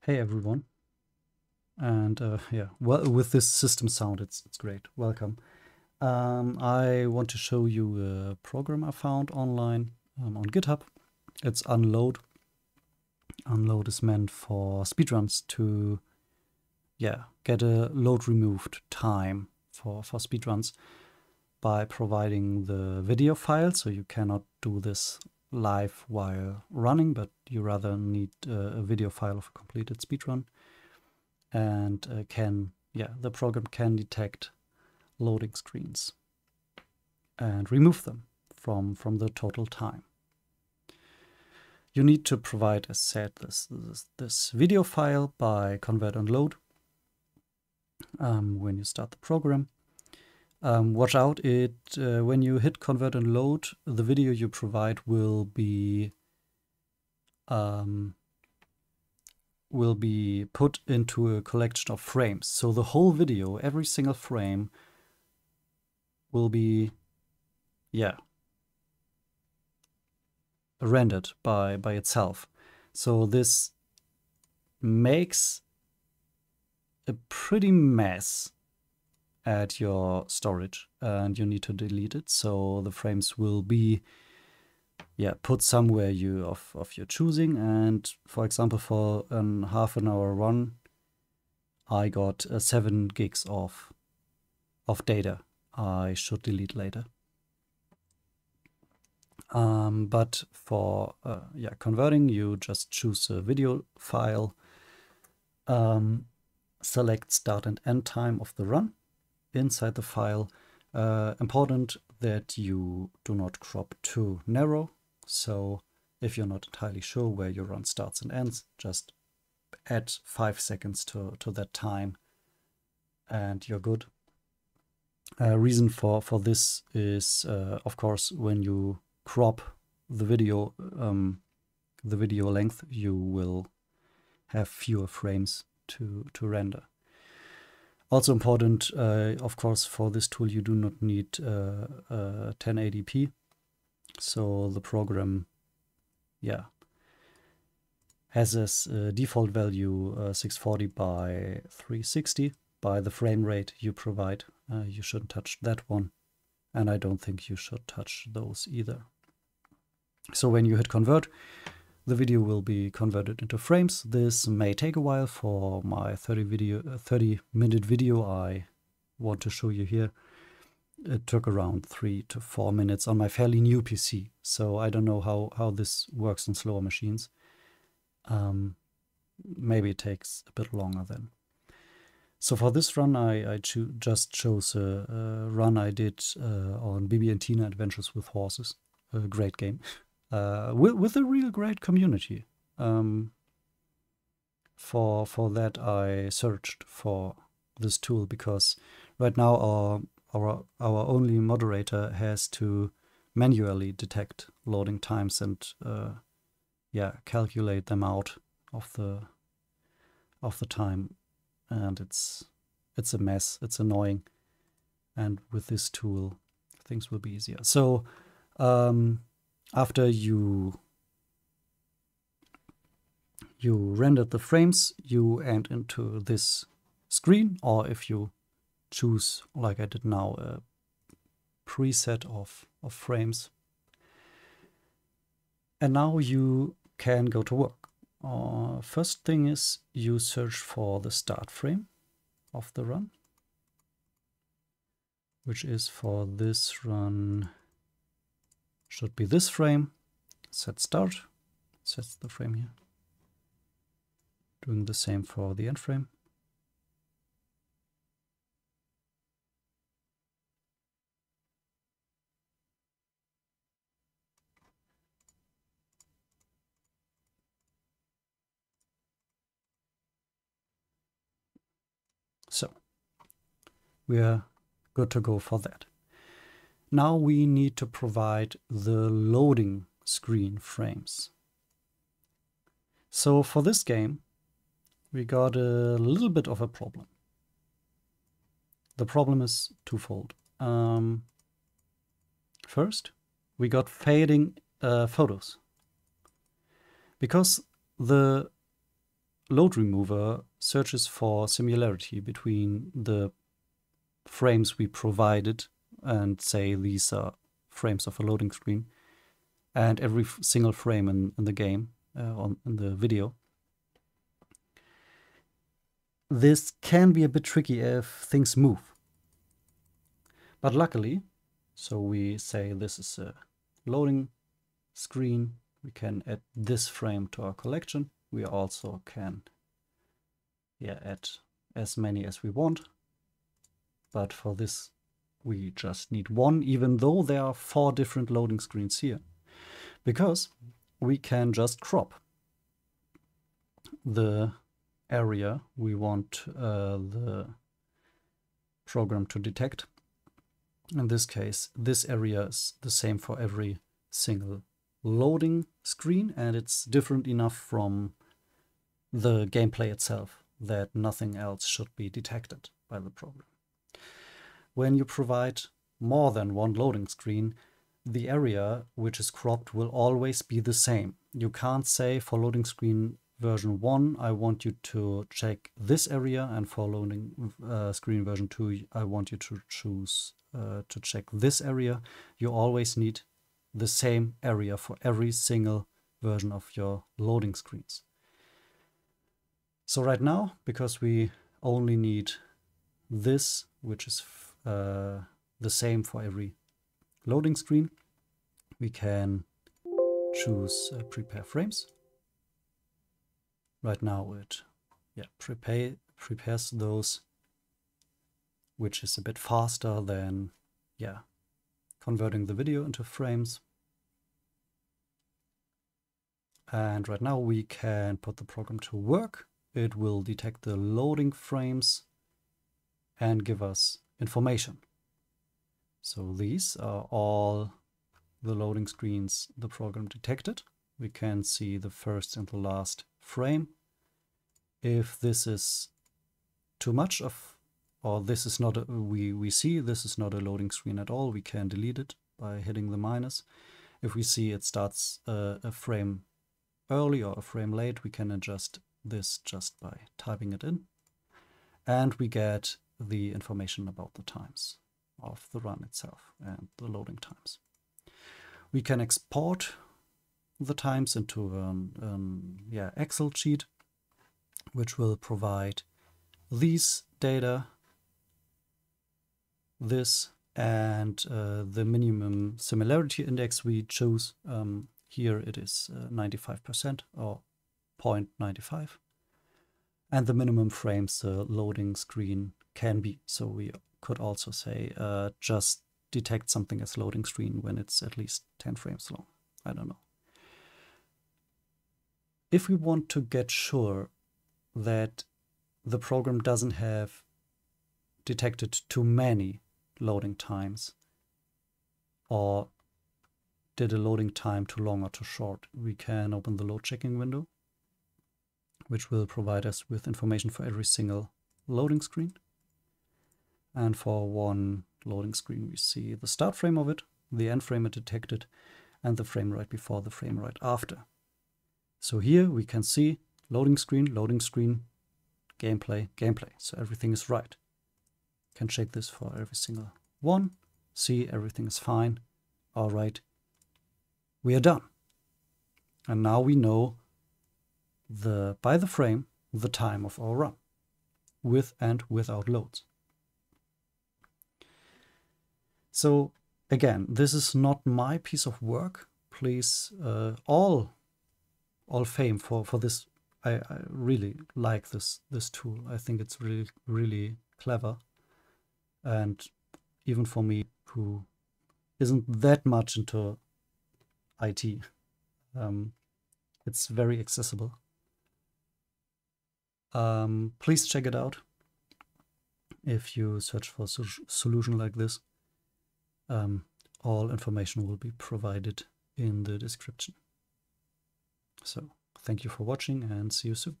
Hey everyone, and yeah, well, with this system sound, it's great. Welcome. I want to show you a program I found online on GitHub. It's Unload. Unload is meant for speedruns to, yeah, get a load removed time for speedruns by providing the video file. So you cannot do this live while running, but you rather need a video file of a completed speedrun. And the program can detect loading screens and remove them from the total time. You need to provide, as said, this video file by convert and load when you start the program. Watch out, when you hit convert and load, the video you provide will be put into a collection of frames. So the whole video, every single frame, will be, rendered by itself. So this makes a pretty mess at your storage, and you need to delete it. So the frames will be put somewhere of your choosing. And for example, for a half an hour run, I got 7 gigs of data I should delete later. But for converting, you just choose a video file, select start and end time of the run inside the file. Important that you do not crop too narrow. So if you're not entirely sure where your run starts and ends, just add 5 seconds to that time and you're good. Reason for this is, of course, when you crop the video length, you will have fewer frames to render. Also important, of course, for this tool, you do not need 1080p. So the program, has this default value 640 by 360 by the frame rate you provide. You shouldn't touch that one, and I don't think you should touch those either. So when you hit convert, the video will be converted into frames. This may take a while. For my 30-minute video I want to show you here, it took around 3 to 4 minutes on my fairly new PC. So I don't know how this works on slower machines. Maybe it takes a bit longer then. So for this run, I just chose a run I did on Bibi and Tina Adventures with Horses. A great game. With a real great community. For that I searched for this tool, because right now our only moderator has to manually detect loading times and calculate them out of the time, and it's a mess. It's annoying, and with this tool things will be easier. So after you rendered the frames, you end into this screen, or if you choose, like I did now, a preset of frames. And now you can go to work. First thing is you search for the start frame of the run, which is for this run, should be this frame. Set start, sets the frame here. Doing the same for the end frame. So we are good to go for that. Now we need to provide the loading screen frames. So for this game, we got a little bit of a problem. The problem is twofold. First, we got fading photos. Because the load remover searches for similarity between the frames we provided, and say these are frames of a loading screen, and every single frame in the game, in the video. This can be a bit tricky if things move. But luckily, so we say this is a loading screen, we can add this frame to our collection. We also can add as many as we want. But for this, we just need one, even though there are 4 different loading screens here. Because we can just crop the area we want the program to detect. In this case, this area is the same for every single loading screen, and it's different enough from the gameplay itself that nothing else should be detected by the program. When you provide more than one loading screen, the area which is cropped will always be the same. You can't say for loading screen version 1, I want you to check this area, and for loading screen version 2, I want you to choose to check this area. You always need the same area for every single version of your loading screens. So right now, because we only need this, which is the same for every loading screen, we can choose prepare frames. Right now it prepares those, which is a bit faster than converting the video into frames. And right now we can put the program to work. It will detect the loading frames and give us information. So these are all the loading screens the program detected. We can see the first and the last frame. If this is too much of, or this is not, we see this is not a loading screen at all, we can delete it by hitting the minus. If we see it starts a frame early or a frame late, we can adjust this just by typing it in. And we get the information about the times of the run itself and the loading times. We can export the times into an Excel sheet, which will provide these data, this, and the minimum similarity index we choose. Here it is 95% or 0.95. And the minimum frames the loading screen can be. So we could also say just detect something as loading screen when it's at least 10 frames long. I don't know. If we want to get sure that the program doesn't have detected too many loading times, or did a loading time too long or too short, we can open the load checking window, which will provide us with information for every single loading screen. And for one loading screen, we see the start frame of it, the end frame it detected, and the frame right before, the frame right after. So here we can see loading screen, gameplay, gameplay. So everything is right. Can check this for every single one. See, everything is fine. All right, we are done. And now we know by the frame the time of our run, with and without loads. So again, this is not my piece of work. Please, all fame for this. I really like this tool. I think it's really clever, and even for me, who isn't that much into IT, it's very accessible. Please check it out. If you search for a solution like this, all information will be provided in the description. So thank you for watching, and see you soon.